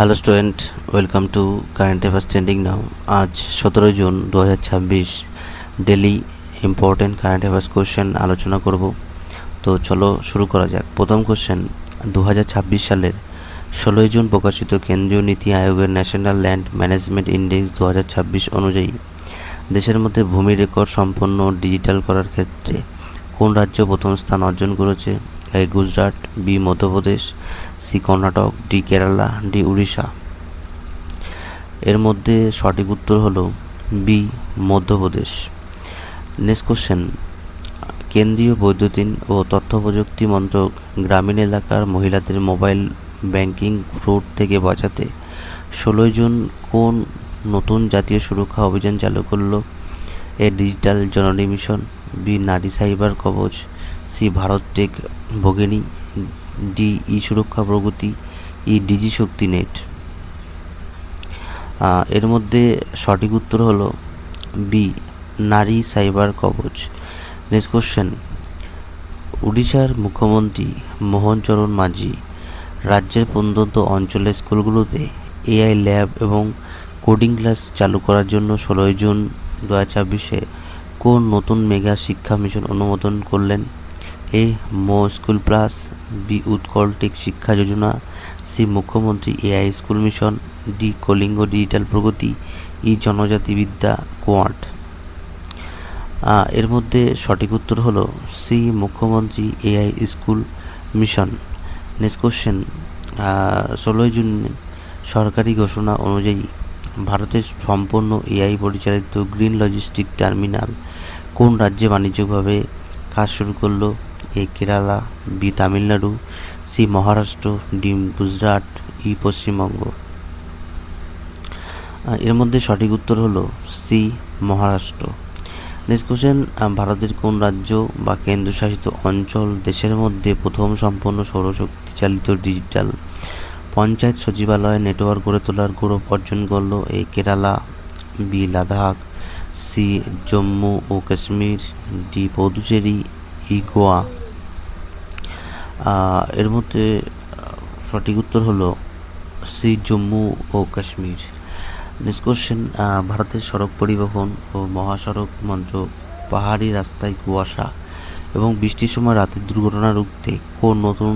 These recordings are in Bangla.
Hello student, welcome to current affairs trending now. আজ 17 June 2026 daily important current affairs question আলোচনা করব। তো চলো শুরু করা যাক। প্রথম কোশ্চেন, 2026 সালের 16 জুন প্রকাশিত কেন্দ্রীয় নীতি আয়োগের ন্যাশনাল ল্যান্ড ম্যানেজমেন্ট ইন্ডেক্স 2026 অনুযায়ী দেশের মধ্যে ভূমি রেকর্ড সম্পন্ন ডিজিটাল করার ক্ষেত্রে কোন রাজ্য প্রথম স্থান অর্জন করেছে? A Gujarat, B Madhya Pradesh, C Karnataka, D Kerala, D Orissa. এর মধ্যে সঠিক উত্তর হলো বি মধ্যপ্রদেশ। নেক্সট কোশ্চেন, কেন্দ্রীয় বৈদ্যুতিন ও তথ্য প্রযুক্তি মন্ত্রক গ্রামীণ এলাকার মহিলাদের মোবাইল ব্যাংকিং ফ্রড থেকে বাঁচাতে 16 জুন কোন নতুন জাতীয় সুরক্ষা অভিযান চালু করলো? এ ডিজিটাল জননী মিশন, বি নারী সাইবার কবচ, সি ভারত টেক ভগিনী, ডি ই সুরক্ষা প্রগতি, ই ডিজি শক্তি নেট। এর মধ্যে সঠিক উত্তর হলো বি নারী সাইবার কবচ। নেক্সট কোশ্চেন, উড়িষ্যার মুখ্যমন্ত্রী মোহন চরণ মাঝি রাজ্যের প্রত্যন্ত অঞ্চলের স্কুলগুলোতে এআই ল্যাব এবং কোডিং ক্লাস চালু করার জন্য 16 জুন 2026 কোন নতুন মেগা শিক্ষা মিশন অনুমোদন করলেন? A Mo school plus, B Utkal tech Shiksha Yojana, C মুখ্যমন্ত্রী AI school mission, D Kalinga digital Pragati, E জনজাতি বিদ্যা কোয়াড। এর মধ্যে সঠিক উত্তর হলো সি মুখ্যমন্ত্রী AI school mission. Next question, 16 June সরকারি ঘোষণা অনুযায়ী ভারতের সম্পূর্ণ এআই পরিচালিত গ্রিন লজিস্টিক টার্মিনাল কোন রাজ্যে বাণিজ্যিকভাবে কাজ শুরু করলো? A Kerala, B Tamil Nadu, C Maharashtra, D Gujarat, E Paschimbanga. এর মধ্যে সঠিক উত্তর হলো সি মহারাষ্ট্র। নেক্সট কোশ্চেন, ভারতের কোন রাজ্য বা কেন্দ্রশাসিত অঞ্চল দেশের মধ্যে প্রথম সম্পূর্ণ সৌরশক্তি চালিত ডিজিটাল পঞ্চায়েত সচিবালয় নেটওয়ার্ক গড়ে তোলার গৌরব অর্জন করলো? A Kerala, B Ladakh, C Jammu O Kashmir, D Puducherry, ই গোয়া। এর মধ্যে সঠিক উত্তর হলো সি জম্মু ও কাশ্মীর। নেক্সট কোশ্চেন, ভারতের সড়ক পরিবহন ও মহাসড়ক মন্ত্রক পাহাড়ি রাস্তায় কুয়াশা এবং বৃষ্টির সময় রাতের দুর্ঘটনা রুখতে কোন নতুন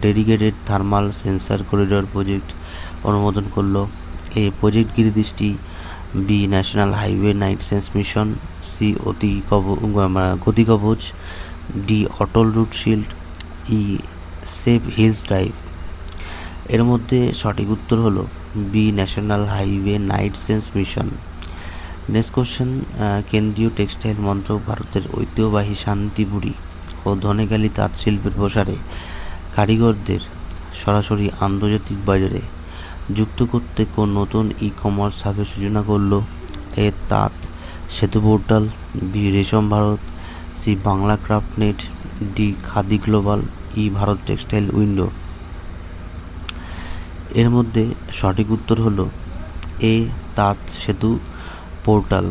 dedicated thermal sensor corridor project অনুমোদন করলো? A project Giridrishti, B national highway night sense mission, C Gati Kavach, D Atal route shield, E save hills drive. এর মধ্যে সঠিক উত্তর হলো B national highway night sense mission. Next question, কেন্দ্রীয় টেক্সটাইল মন্ত্রক ভারতের ঐতিহ্যবাহী শান্তিপুরী ও ধনেখালি তাঁত শিল্পের প্রসারে কারিগরদের সরাসরি আন্তর্জাতিক বাজারে যুক্ত করতে কোন নতুন ই কমার্স হাবের সূচনা করলো? এ তাঁত সেতু portal, B Resham Bharat, C Bangla craft net, D Khadi global, E Bharat textile window. এর মধ্যে সঠিক উত্তর হলো এ তাঁত সেতু পোর্টাল।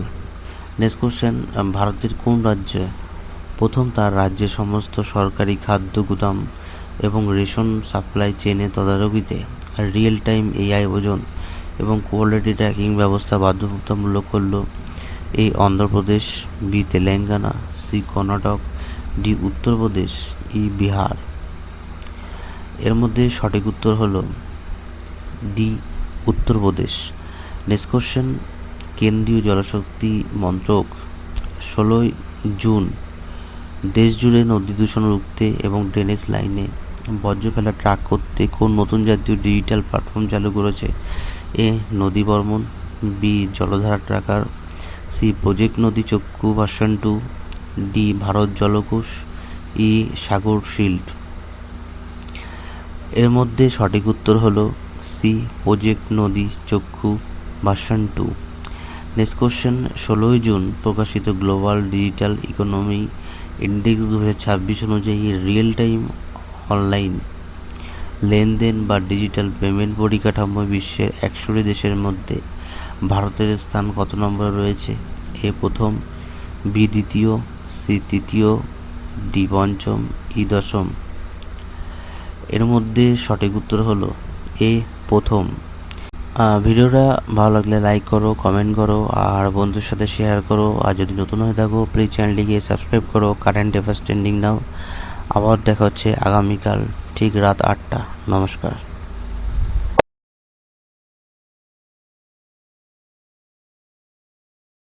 নেক্সট কোশ্চেন, ভারতের কোন রাজ্যে প্রথম তার রাজ্যের সমস্ত সরকারি খাদ্য গুদাম এবং রেশন সাপ্লাই চেনে তদারকিতে রিয়েল টাইম এআই ওজন এবং কোয়ালিটি ট্র্যাকিং ব্যবস্থা বাধ্যতামূলক করলো? A Andhra Pradesh, B Telangana, C Karnataka, D Uttar Pradesh, E Bihar. এর মধ্যে সঠিক উত্তর হলো ডি উত্তরপ্রদেশ। নেক্সট কোশ্চেন, কেন্দ্রীয় জলশক্তি মন্ত্রক 16 জুন দেশ জুড়ে নদী দূষণ রুখতে এবং ড্রেনেজ লাইনে বর্জ্য ফেলা ট্র্যাক করতে কোন নতুন জাতীয় ডিজিটাল প্ল্যাটফর্ম চালু করেছে? A Nadi Barman, B Jaldhara tracker, C project Nadi Chakshu version 2, D Bharat Jalkosh, E Sagar shield. এর মধ্যে সঠিক উত্তর হলো C project Nadi Chakshu version 2। Next question, 16 June প্রকাশিত গ্লোবাল ডিজিটাল ইকোনমি ইন্ডেক্স 2026 অনুযায়ী রিয়েল টাইম অনলাইন লেনদেন বা ডিজিটাল পেমেন্ট পরিকাঠামোয় বিশ্বের 100টি দেশের মধ্যে ভারতের স্থান কত নম্বরে রয়েছে? এ প্রথম, বি দ্বিতীয়, সি তৃতীয়, ডি পঞ্চম, ই দশম। এর মধ্যে সঠিক উত্তর হলো এ প্রথম। ভিডিওটা ভালো লাগলে লাইক করো, কমেন্ট করো আর বন্ধুর সাথে শেয়ার করো। আর যদি নতুন হয়ে থাকো প্লিজ চ্যানেলটিকে সাবস্ক্রাইব করো। কারেন্ট অ্যাফেয়ার্স ট্রেন্ডিং নাও। আবার দেখা হচ্ছে আগামীকাল ঠিক রাত 8টা। নমস্কার।